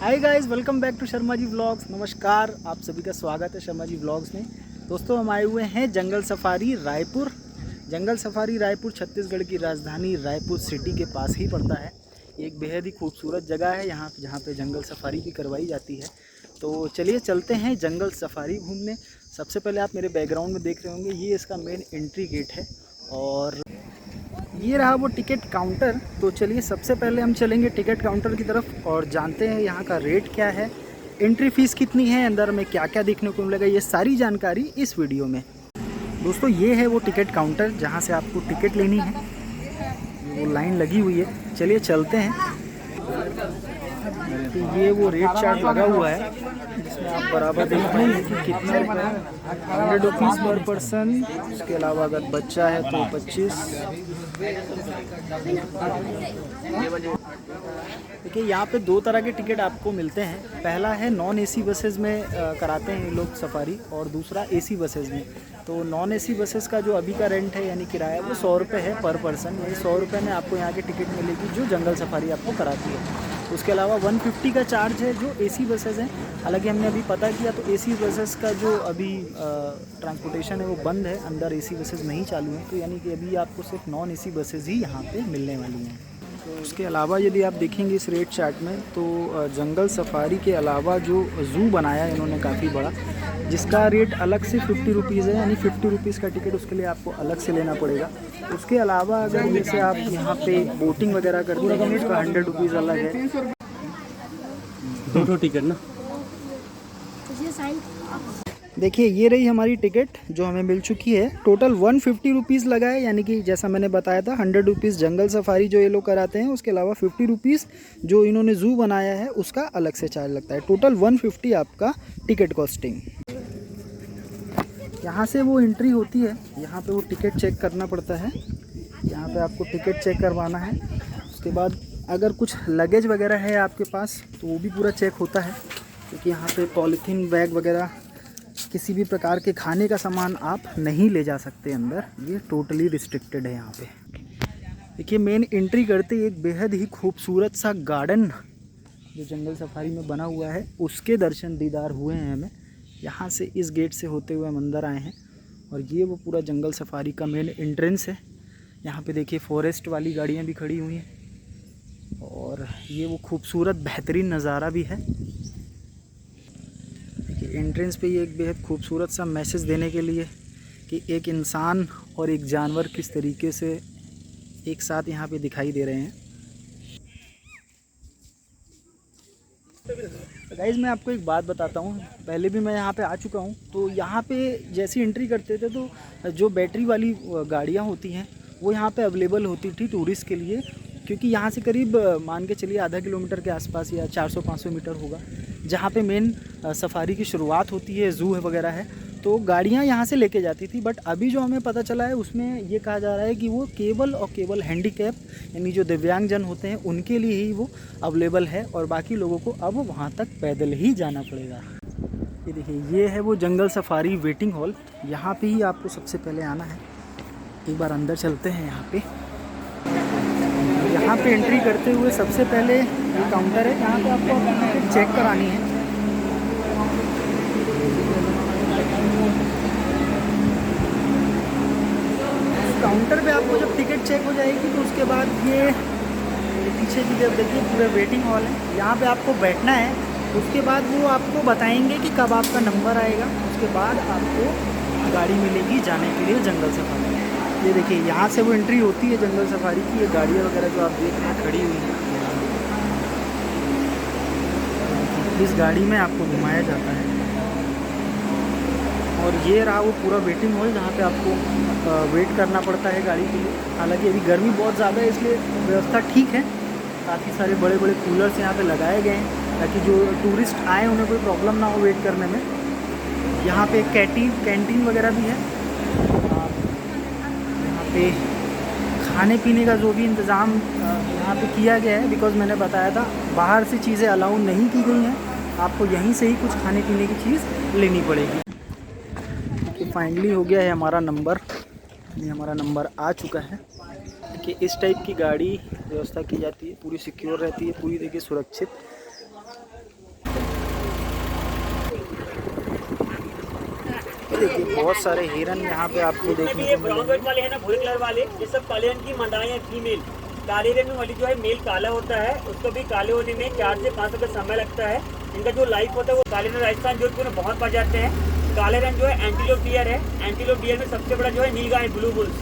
Hi guys, welcome back to Sharma ji vlogs. नमस्कार, आप सभी का स्वागत है शर्मा जी व्लॉग्स में। दोस्तों, हम आए हुए हैं जंगल सफारी रायपुर। जंगल सफारी रायपुर छत्तीसगढ़ की राजधानी रायपुर सिटी के पास ही पड़ता है। ये एक बेहद ही खूबसूरत जगह है यहाँ जहाँ पे जंगल सफारी भी करवाई जाती है। तो चलिए चलते हैं जंगल सफारी घूमने। सबसे पहले आप मेरे बैकग्राउंड में देख रहे होंगे, ये इसका मेन एंट्री गेट है और ये रहा वो टिकट काउंटर। तो चलिए सबसे पहले हम चलेंगे टिकट काउंटर की तरफ और जानते हैं यहाँ का रेट क्या है, एंट्री फ़ीस कितनी है, अंदर में क्या क्या देखने को मिलेगा, ये सारी जानकारी इस वीडियो में। दोस्तों, ये है वो टिकट काउंटर जहाँ से आपको टिकट लेनी है। वो लाइन लगी हुई है, चलिए चलते हैं। तो ये वो रेट चार्ट लगा हुआ है जिसमें आप बराबर देख पाएंगे कि कितना रुपये, 100 रुपीज़ पर पर्सन। उसके अलावा अगर बच्चा है तो 25। देखिए, यहाँ पे दो तरह के टिकट आपको मिलते हैं। पहला है नॉन एसी बसेस में कराते हैं ये लोग सफारी, और दूसरा एसी बसेस में। तो नॉन एसी बसेस का जो अभी का रेंट है यानी किराया, वो 100 रुपये है पर पर्सन। यानी 100 रुपये में आपको यहाँ की टिकट मिलेगी जो जंगल सफारी आपको कराती है। उसके अलावा 150 का चार्ज है जो एसी बसेस हैं। हालांकि हमने अभी पता किया तो एसी बसेस का जो अभी ट्रांसपोर्टेशन है वो बंद है, अंदर एसी बसेस नहीं चालू हैं। तो यानी कि अभी आपको सिर्फ नॉन एसी बसेस ही यहाँ पे मिलने वाली हैं। तो उसके अलावा यदि आप देखेंगे इस रेट चार्ट में, तो जंगल सफारी के अलावा जो ज़ू बनाया है इन्होंने काफ़ी बड़ा, जिसका रेट अलग से 50 रुपीज़ है। यानी 50 रुपीज़ का टिकट उसके लिए आपको अलग से लेना पड़ेगा। उसके अलावा अगर जैसे आप यहाँ पे बोटिंग वगैरह करते हैं उसका 100 रुपीज़ अलग है। दो टिकट ना। देखिए, ये रही हमारी टिकट जो हमें मिल चुकी है। टोटल 150 रुपीज़ लगा है। यानी कि जैसा मैंने बताया था, 100 रुपीज़ जंगल सफारी जो ये लोग कराते हैं, उसके अलावा 50 रुपीज़ जो इन्होंने ज़ू बनाया है उसका अलग से चार्ज लगता है। टोटल 150 आपका टिकट कॉस्टिंग। यहाँ से वो एंट्री होती है, यहाँ पे वो टिकट चेक करना पड़ता है। यहाँ पे आपको टिकट चेक करवाना है। उसके बाद अगर कुछ लगेज वगैरह है आपके पास तो वो भी पूरा चेक होता है, क्योंकि यहाँ पे पॉलीथीन बैग वगैरह, किसी भी प्रकार के खाने का सामान आप नहीं ले जा सकते अंदर। ये टोटली रिस्ट्रिक्टेड है यहाँ पे। देखिए, मेन एंट्री करते ही एक बेहद ही खूबसूरत सा गार्डन जो जंगल सफारी में बना हुआ है उसके दर्शन दीदार हुए हैं हमें। यहाँ से इस गेट से होते हुए हम अंदर आए हैं और ये वो पूरा जंगल सफारी का मेन एंट्रेंस है। यहाँ पे देखिए फॉरेस्ट वाली गाड़ियाँ भी खड़ी हुई हैं और ये वो खूबसूरत बेहतरीन नज़ारा भी है। देखिए, एंट्रेंस पे ये एक बेहद खूबसूरत सा मैसेज देने के लिए कि एक इंसान और एक जानवर किस तरीके से एक साथ यहाँ पे दिखाई दे रहे हैं। तो गाइज़, मैं आपको एक बात बताता हूँ। पहले भी मैं यहाँ पे आ चुका हूँ। तो यहाँ पे जैसी एंट्री करते थे तो जो बैटरी वाली गाड़ियाँ होती हैं वो यहाँ पे अवेलेबल होती थी टूरिस्ट के लिए, क्योंकि यहाँ से करीब मान के चलिए आधा किलोमीटर के आसपास या 400-500 मीटर होगा जहाँ पे मेन सफारी की शुरुआत होती है, ज़ू है वगैरह है। तो गाड़ियाँ यहाँ से लेके जाती थी। बट अभी जो हमें पता चला है उसमें ये कहा जा रहा है कि वो केवल और केवल हैंडीकैप यानी जो दिव्यांगजन होते हैं उनके लिए ही वो अवेलेबल है, और बाकी लोगों को अब वहाँ तक पैदल ही जाना पड़ेगा। ये देखिए, ये है वो जंगल सफारी वेटिंग हॉल। यहाँ पे ही आपको सबसे पहले आना है। एक बार अंदर चलते हैं। यहाँ पे एंट्री करते हुए सबसे पहले ये काउंटर है, यहाँ पे आपको अपनी टिकट चेक करानी है। काउंटर पे आपको जब टिकट चेक हो जाएगी तो उसके बाद ये पीछे की तरफ देखिए पूरा वेटिंग हॉल है। यहाँ पे आपको बैठना है। उसके बाद वो आपको बताएंगे कि कब आपका नंबर आएगा। उसके बाद आपको गाड़ी मिलेगी जाने के लिए जंगल सफारी। ये देखिए, यहाँ से वो एंट्री होती है जंगल सफारी की। ये गाड़ियाँ वगैरह जो आप देख रहे हैं खड़ी हुई हैं, इस गाड़ी में आपको घुमाया जाता है। और ये रहा वो पूरा वेटिंग हॉल जहाँ पे आपको वेट करना पड़ता है गाड़ी के लिए। हालांकि अभी गर्मी बहुत ज़्यादा है इसलिए व्यवस्था ठीक है। काफ़ी सारे बड़े बड़े कूलर्स यहाँ पे लगाए गए हैं ताकि जो टूरिस्ट आए उन्हें कोई प्रॉब्लम ना हो वेट करने में। यहाँ पे कैंटीन वगैरह भी है। यहाँ पे खाने पीने का जो भी इंतज़ाम यहाँ पे किया गया है, बिकॉज़ मैंने बताया था बाहर से चीज़ें अलाउ नहीं की गई हैं। आपको यहीं से ही कुछ खाने पीने की चीज़ लेनी पड़ेगी। फाइनली हो गया है हमारा नंबर। ये हमारा नंबर आ चुका है। कि इस टाइप की गाड़ी व्यवस्था की जाती है, पूरी सिक्योर रहती है, पूरी देखिए सुरक्षित। देखिए बहुत सारे हिरन यहाँ पे आपको देखने ये को ब्राउन मिलेंगे। व्हाइट वाले हैं ना, भूरे कलर वाले, ये सब काले रंग की मंडाएं हैं फीमेल। काले रंग वाली जो है मेल काला होता है, उसको भी काले होने में 4 से 5 साल का समय लगता है। इनका जो लाइफ होता है वो काले रंग राजस्थान जोधपुर में बहुत पाए जाते हैं। काले रंग जो है एंटीलोप डियर है। एंटीलोप डियर में सबसे बड़ा जो है नीलगाय ब्लू बुल्स,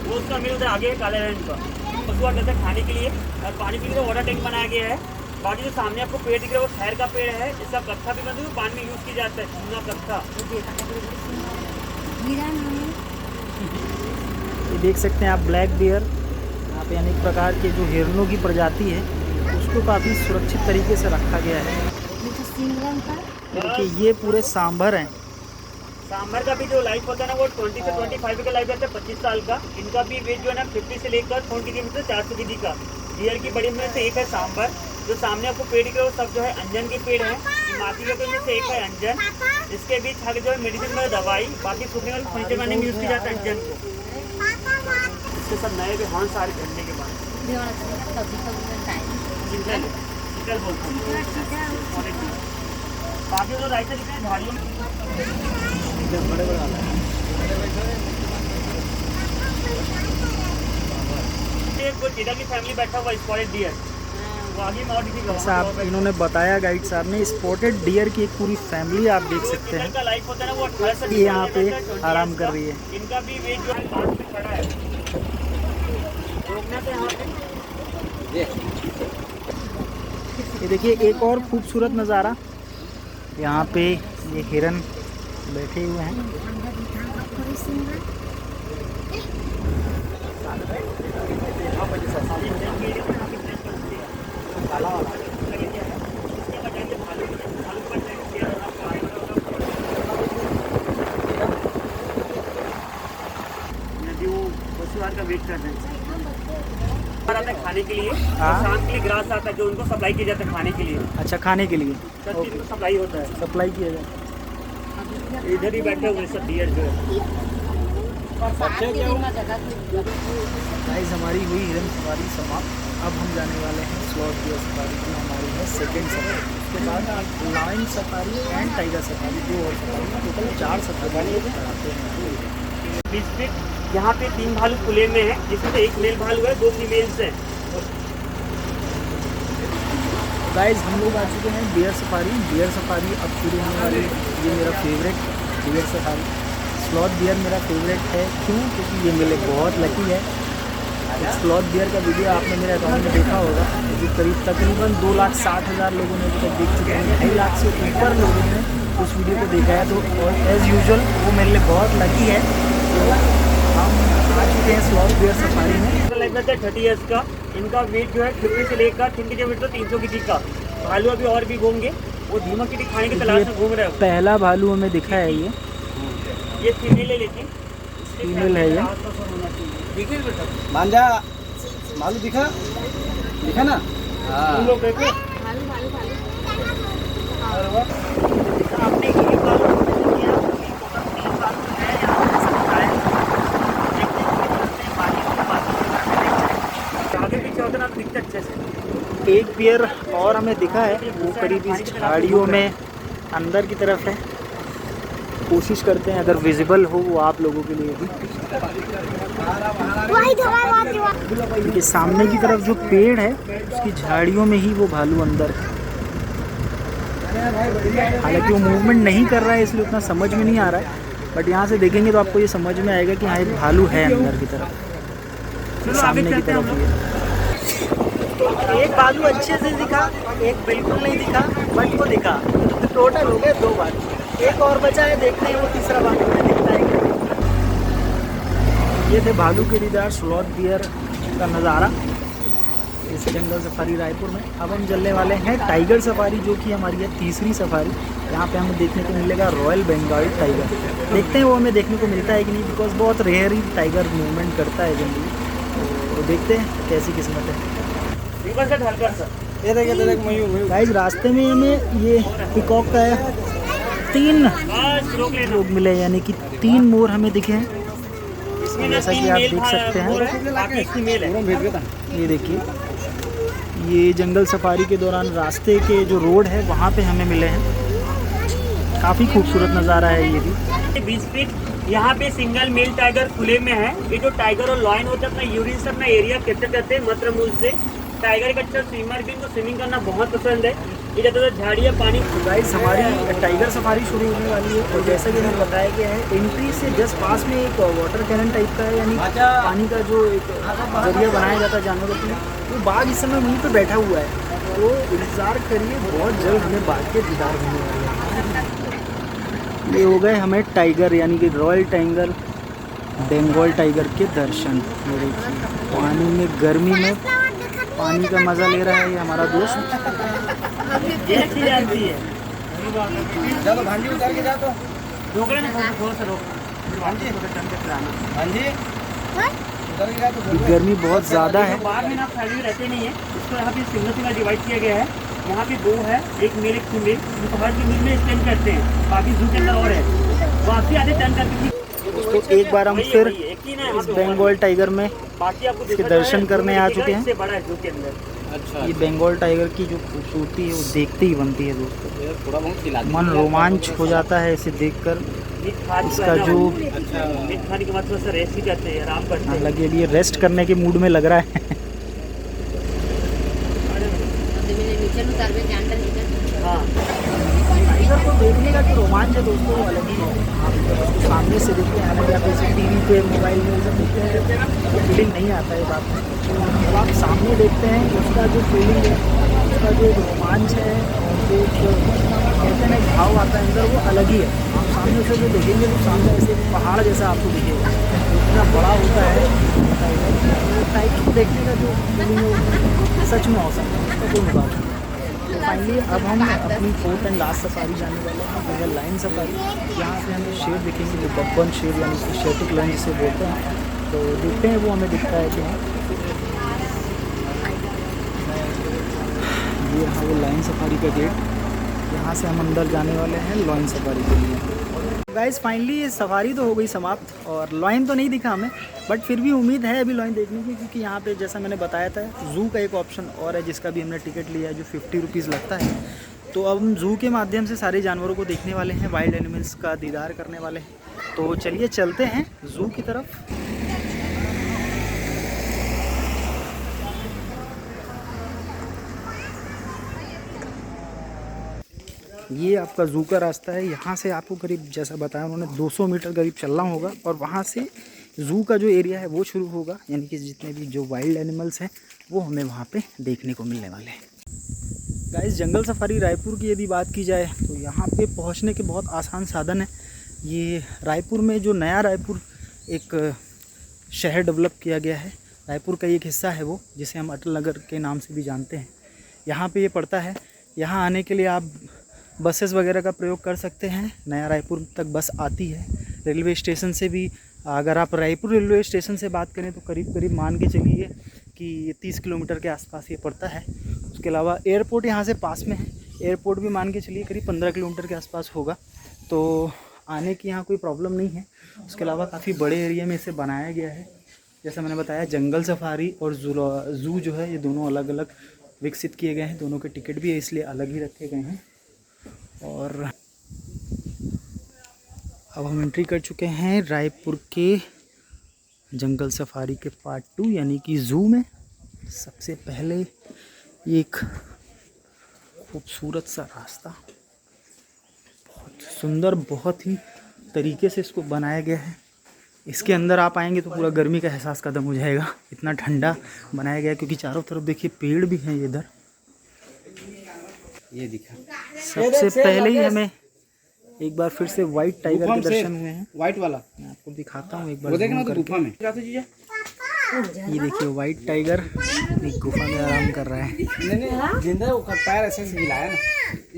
वो उसका मिल होता है आगे काले रंग का। उसको आता है खाने के लिए, और पानी के लिए तो वाटर टैंक बनाया गया है। बाकी जो सामने आपको पेड़ दिख रहा है वो खैर का पेड़ है। इसका कत्था भी बनता है, पानी में यूज़ किया जाता है, चूना कत्था। ये देख सकते हैं आप ब्लैक बियर, यहाँ पे अनेक प्रकार के जो हिरणों की प्रजाति है उसको काफ़ी सुरक्षित तरीके से रखा गया है। देखिए ये पूरे सांभर हैं। सांभर का भी जो लाइफ होता है ना वो 20 से 25 का लाइफ रहता है, 25 साल का। इनका भी वेट जो है ना 50 से लेकर 40 के मीटर 400 के जी का। डियर की बड़ी में से एक है सांभर। जो सामने आपको पेड़ दिख रहा है वो सब जो है अंजन के पेड़ हैं। माटी के पेड़ में से एक है अंजन। इसके बीच आगे जो है मेडिसिन में दवाई, बाकी सूखने वाले फर्नीचर बनाने में यूज़ किया जाता है अंजन को। इसके सब नए भी हॉर्न सारे झड़ने के बाद निकल बोलते हैं। बाकी जो राइट दिख रहे हैं झाड़ियों में बड़े बड़े वाला है। कोई चीता की फैमिली बैठा हुआ स्पॉटेड डियर, वो आगे में और किसी जैसा आप इन्होंने बताया गाइड साहब ने, स्पॉटेड डियर की एक पूरी फैमिली आप देख सकते हैं। का लाइफ होता है ना वो 18 से ये यहाँ पे आराम कर रही है। इनका भी वेट जो है 5 पे खड़ा है। रोकना तो यहाँ पे ये देखिए एक और खूबसूरत नज़ारा, यहाँ पे ये हिरन बैठे हुए हैं। का वेट कर रहे हैं आता है खाने के लिए। हाँ। और शाम के लिए ग्रास आता है जो उनको सप्लाई किया जाता है खाने के लिए। अच्छा, खाने के लिए सब चीज़ को सप्लाई होता है, सप्लाई किया जाए। इधर ही बैठे हुए सब डियर जो है। गाइस हमारी हुई हिरन सवारी समाप्त। अब हम जाने वाले हैं स्लॉट डियर सफारी की, हमारी है सेकेंड सफारी। उसके बाद lion safari and tiger safari, 2 और सफारी, टोटल 4 सफारी कराते हैं। डिस्ट्रिक्ट यहाँ पे 3 भालू खुले में है, जिसमें एक मेल भालू है, 2 फीमेल्स हैं। गाइस हम लोग आ चुके हैं डियर सफारी। डियर सफारी अब शुरू होने वाली है। ये मेरा favourite deer safari, sloth deer मेरा फेवरेट है। क्यों? क्योंकि ये मेरे बहुत लकी है। स्लॉथ डियर का वीडियो आपने मेरे अकाउंट में देखा होगा, जो करीब तकरीबन 2,60,000 लोगों ने अभी तक देख चुके हैं। 2.5 लाख से ऊपर लोगों ने उस वीडियो को देखा है। तो एज़ यूजुअल वो मेरे लिए बहुत लकी है। तो हम आ चुके हैं स्लॉथ डियर सफारी में। लाइफ रहता है 30 ईयर्स का। इनका वेट जो है 50 से लेकर 3 किलोमीटर 300 की जी का। भालू अभी और भी घूमेंगे, वो धीमा की दिखाने की तलाश में घूम रहे हैं। पहला भालू हमें दिखा है, ये फीमेल है, लेकिन फीमेल है ये। मांझा भालू दिखा दिखा ना। तुम लोग देखे आपने एक बार किया, तीन बार है यहाँ पे सकता है। आगे पीछे होता ना तो दिखते अच्छे से। एक पेयर और हमें दिखा है, वो करीब इस झाड़ियों में अंदर की तरफ है। कोशिश करते हैं अगर विजिबल हो वो आप लोगों के लिए भी। ये सामने की तरफ जो पेड़ है उसकी झाड़ियों में ही वो भालू अंदर है। हालांकि वो मूवमेंट नहीं कर रहा है इसलिए उतना समझ में नहीं आ रहा है, बट यहाँ से देखेंगे तो आपको ये समझ में आएगा कि हाँ एक भालू है अंदर की तरफ, सामने की तरफ ही। एक भालू अच्छे से दिखा, एक बिल्कुल नहीं दिखा, बट वो दिखा। तो टोटल हो गए 2 भालू। एक और बचा है, देखते हैं वो तीसरा भालू में दिखता है क्या। ये थे भालू के दीदार स्लॉथ डियर का नज़ारा इस जंगल सफारी रायपुर में। अब हम चलने वाले हैं टाइगर सफारी, जो कि हमारी है तीसरी सफारी। यहाँ पे हमें देखने को मिलेगा रॉयल बंगाल टाइगर। देखते हैं वो हमें देखने को मिलता है कि नहीं, बिकॉज बहुत रेयर ही टाइगर मूवमेंट करता है जंगली। तो देखते हैं कैसी किस्मत है। ये देख मयूर गाइस रास्ते में हमें ये पिकॉक का है 3 लोग मिले, यानी कि 3 मोर हमें दिखे हैं। जैसा कि आप देख सकते हैं, ये देखिए ये जंगल सफारी के दौरान रास्ते के जो रोड है वहाँ पे हमें मिले हैं। काफ़ी खूबसूरत नज़ारा है ये भी। 20 फीट यहाँ पे सिंगल मेल टाइगर खुले में है। ये जो टाइगर और लॉयन होता है अपना यूरिन से अपना एरिया कैप्चर करते हैं मूत्रमूल से। टाइगर का अच्छा स्विमर भी, इनको स्विमिंग करना बहुत पसंद है। ये ज़्यादातर झाड़ियाँ पानी। गाइस हमारी टाइगर सफारी शुरू होने वाली है और जैसा कि हमें बताया गया है एंट्री से जस्ट पास में एक वाटर कैनन टाइप का है, यानी पानी का जो एक जरिया बनाया जाता है जानवरों के लिए। वो बाघ इस समय वहीं पे बैठा हुआ है, तो इंतज़ार करिए, बहुत जल्द हमें बाघ के दीदार होने वाले हैं। ये हो गए हमें टाइगर यानी कि रॉयल टाइगर बंगाल टाइगर के दर्शन। ये देखिए पानी में, गर्मी में पानी का मज़ा ले रहा है ये हमारा दोस्त। ये अच्छी जानती है। चलो भांजी उतार के जा तो रोक लेना, थोड़ा सा रोक। भांजी भांजी उतार के जा तो गर्मी बहुत ज़्यादा है। बाहर में ना फैले हुए रहते नहीं है, इसको यहाँ पे सिंगल सिंगल डिवाइड किया गया है। यहाँ पे 2 है, एक मेल एक फीमेल, जो पहाड़ के बीच में स्टैंड करते हैं। बाकी जू के अंदर और है, वापसी आधे टर्न करके। तो एक बार हम फिर इस बंगाल टाइगर में बाकी आपको इसके दर्शन करने आ चुके हैं। इससे बड़ा है जू के अंदर। अच्छा ये बंगाल टाइगर की जो खूबसूरती है वो देखते ही बनती है दोस्तों। थोड़ा बहुत खिला मन रोमांच हो जाता है इसे देखकर। इसका जो मीट खाने के बाद थोड़ा सा रेस्ट ही करते हैं, आराम करते हैं। लगे लिए रेस्ट करने के मूड में लग रहा है। हाँ, टाइगर को देखने का जो रोमांच है दोस्तों वो अलग ही है। आप जब उसको सामने से देखते हैं ना, या फिर टीवी पे मोबाइल में जब देखते हैं तो फीलिंग नहीं आता है बात में। जब आप सामने देखते हैं उसका जो फीलिंग है, उसका जो रोमांच है, जो कहते हैं ना भाव आता है अंदर, वो अलग ही है। आप सामने से जो देखेंगे तो सामने ऐसे पहाड़ जैसा आपको दिखेगा, इतना बड़ा होता है टाइगर को देखने का जो फीलिंग है वो सच में औसम है, उसका कोई मुकाबला नहीं। तो फाइनली अब हम अपनी 4th एंड लास्ट सफारी जाने वाले हैं, वो है लाइन सफारी। यहाँ पे हमें शेर दिखेंगे, जो बब्बन शेर यानी कि शेटिक लाइन जिसे बोलते हैं। तो देखते हैं वो हमें दिखता है कि नहीं। ये रहा वो लाइन सफारी का गेट, यहाँ से हम अंदर जाने वाले हैं लाइन सफारी के लिए। गाइस फाइनली ये सफारी तो हो गई समाप्त और लॉयन तो नहीं दिखा हमें, बट फिर भी उम्मीद है अभी लॉयन देखने की, क्योंकि यहाँ पे जैसा मैंने बताया था ज़ू का एक ऑप्शन और है जिसका भी हमने टिकट लिया है, जो 50 रुपीज़ लगता है। तो अब हम ज़ू के माध्यम से सारे जानवरों को देखने वाले हैं, वाइल्ड एनिमल्स का दीदार करने वाले हैं। तो चलिए चलते हैं ज़ू की तरफ। ये आपका ज़ू का रास्ता है। यहाँ से आपको करीब, जैसा बताया उन्होंने, 200 मीटर करीब चलना होगा और वहाँ से ज़ू का जो एरिया है वो शुरू होगा, यानी कि जितने भी जो वाइल्ड एनिमल्स हैं वो हमें वहाँ पे देखने को मिलने वाले हैं। गाइस जंगल सफारी रायपुर की यदि बात की जाए तो यहाँ पे पहुँचने के बहुत आसान साधन है। ये रायपुर में जो नया रायपुर एक शहर डेवलप किया गया है, रायपुर का एक हिस्सा है वो, जिसे हम अटल नगर के नाम से भी जानते हैं। यहाँ पे ये पड़ता है। यहाँ आने के लिए आप बसेस वगैरह का प्रयोग कर सकते हैं। नया रायपुर तक बस आती है। रेलवे स्टेशन से भी, अगर आप रायपुर रेलवे स्टेशन से बात करें तो करीब करीब मान के चलिए कि 30 किलोमीटर के आसपास ये पड़ता है। उसके अलावा एयरपोर्ट यहाँ से पास में है, एयरपोर्ट भी मान के चलिए करीब 15 किलोमीटर के आसपास होगा, तो आने की यहाँ कोई प्रॉब्लम नहीं है। उसके अलावा काफ़ी बड़े एरिया में इसे बनाया गया है। जैसा मैंने बताया जंगल सफारी और ज़ू जो है ये दोनों अलग अलग विकसित किए गए हैं, दोनों के टिकट भी इसलिए अलग ही रखे गए हैं। और अब हम एंट्री कर चुके हैं रायपुर के जंगल सफारी के पार्ट 2 यानी कि ज़ू में। सबसे पहले एक खूबसूरत सा रास्ता, बहुत सुंदर, बहुत ही तरीके से इसको बनाया गया है। इसके अंदर आप आएंगे तो पूरा गर्मी का एहसास खत्म हो जाएगा, इतना ठंडा बनाया गया है। क्योंकि चारों तरफ देखिए पेड़ भी हैं इधर। ये दिखा। सबसे पहले ही हमें एक बार फिर से वाइट टाइगर के दर्शन हुए हैं। व्हाइट वाला मैं आपको दिखाता हूँ एक बार। वो देखना तो गुफा में। ये देखिए वाइट टाइगर एक गुफा में आराम कर रहा है। नहीं जिंदा वो पैर ऐसे मिलाया ना,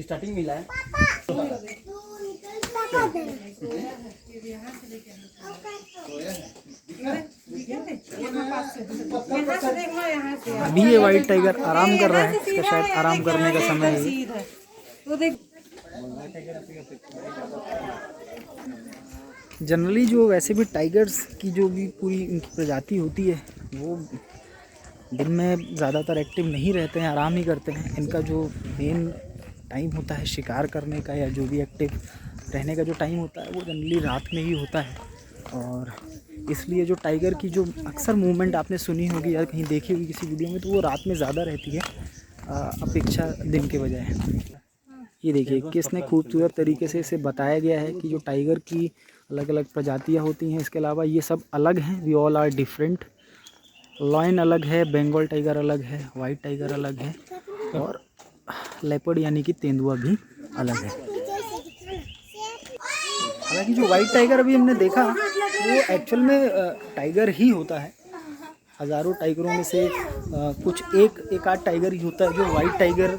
स्टार्टिंग मिलाया। अभी ये वाइट टाइगर आराम कर रहा है, इसका शायद आराम करने का समय है। जनरली जो वैसे भी टाइगर्स की जो भी पूरी इनकी प्रजाति होती है वो दिन में ज़्यादातर एक्टिव नहीं रहते हैं, आराम ही करते हैं। इनका जो मेन टाइम होता है शिकार करने का या जो भी एक्टिव रहने का जो टाइम होता है वो जनरली रात में ही होता है, और इसलिए जो टाइगर की जो अक्सर मूवमेंट आपने सुनी होगी या कहीं देखी होगी किसी वीडियो में, तो वो रात में ज़्यादा रहती है अपेक्षा दिन के बजाय। ये देखिए किसने खूबसूरत तरीके से इसे बताया गया है कि जो टाइगर की अलग अलग प्रजातियाँ होती हैं, इसके अलावा ये सब अलग हैं, we all are different. Lion अलग है, बंगाल टाइगर अलग है, वाइट टाइगर अलग है, और लेपर्ड यानी कि तेंदुआ भी अलग है। हालांकि जो वाइट टाइगर अभी हमने देखा वो एक्चुअल में टाइगर ही होता है। हज़ारों टाइगरों में से कुछ एक आध टाइगर ही होता है जो वाइट टाइगर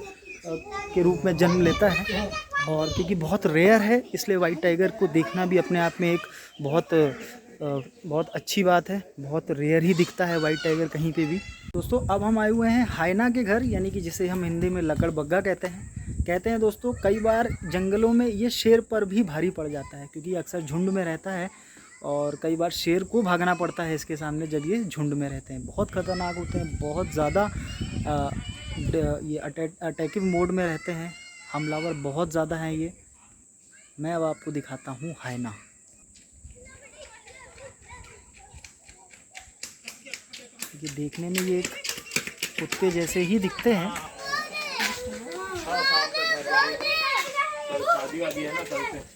के रूप में जन्म लेता है, और क्योंकि बहुत रेयर है इसलिए वाइट टाइगर को देखना भी अपने आप में एक बहुत अच्छी बात है। बहुत रेयर ही दिखता है वाइट टाइगर कहीं पे भी। दोस्तों अब हम आए हुए हैं हाइना के घर, यानी कि जिसे हम हिंदी में लकड़बग्गा कहते हैं दोस्तों। कई बार जंगलों में ये शेर पर भी भारी पड़ जाता है क्योंकि अक्सर झुंड में रहता है, और कई बार शेर को भागना पड़ता है इसके सामने जब ये झुंड में रहते हैं। बहुत ख़तरनाक होते हैं, बहुत ज़्यादा ये अटैकिव मोड में रहते हैं, हमलावर बहुत ज़्यादा हैं ये। मैं अब आपको दिखाता हूँ हाइना। ये देखने में ये कुत्ते जैसे ही दिखते हैं। शादी वादी है ना कल से।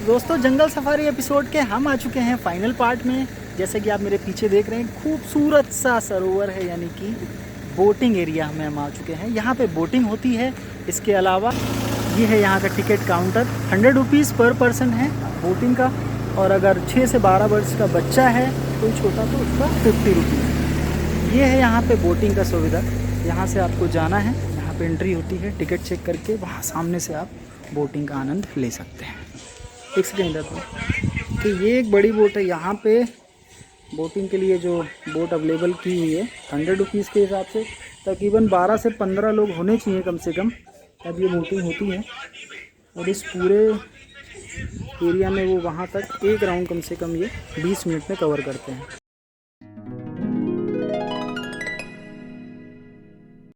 दोस्तों जंगल सफारी एपिसोड के हम आ चुके हैं फाइनल पार्ट में। जैसे कि आप मेरे पीछे देख रहे हैं खूबसूरत सा सरोवर है, यानी कि बोटिंग एरिया में हम आ चुके हैं। यहाँ पे बोटिंग होती है। इसके अलावा ये है यहाँ का टिकट काउंटर, 100 रुपीज़ पर पर्सन है बोटिंग का, और अगर 6 से 12 वर्ष का बच्चा है कोई छोटा तो उसका 50 रुपीज़। ये है यहाँ पे बोटिंग का सुविधा। यहाँ से आपको जाना है, यहाँ पे एंट्री होती है, टिकट चेक करके वहाँ सामने से आप बोटिंग का आनंद ले सकते हैं। एक सेकेंड तो ये एक बड़ी बोट है। यहाँ पे बोटिंग के लिए जो बोट अवेलेबल की हुई है 100 रुपीज़ के हिसाब से तकरीबन 12 से 15 लोग होने चाहिए कम से कम, तब ये बोटिंग होती है। और इस पूरे एरिया में वो वहाँ तक एक राउंड कम से कम ये 20 मिनट में कवर करते हैं।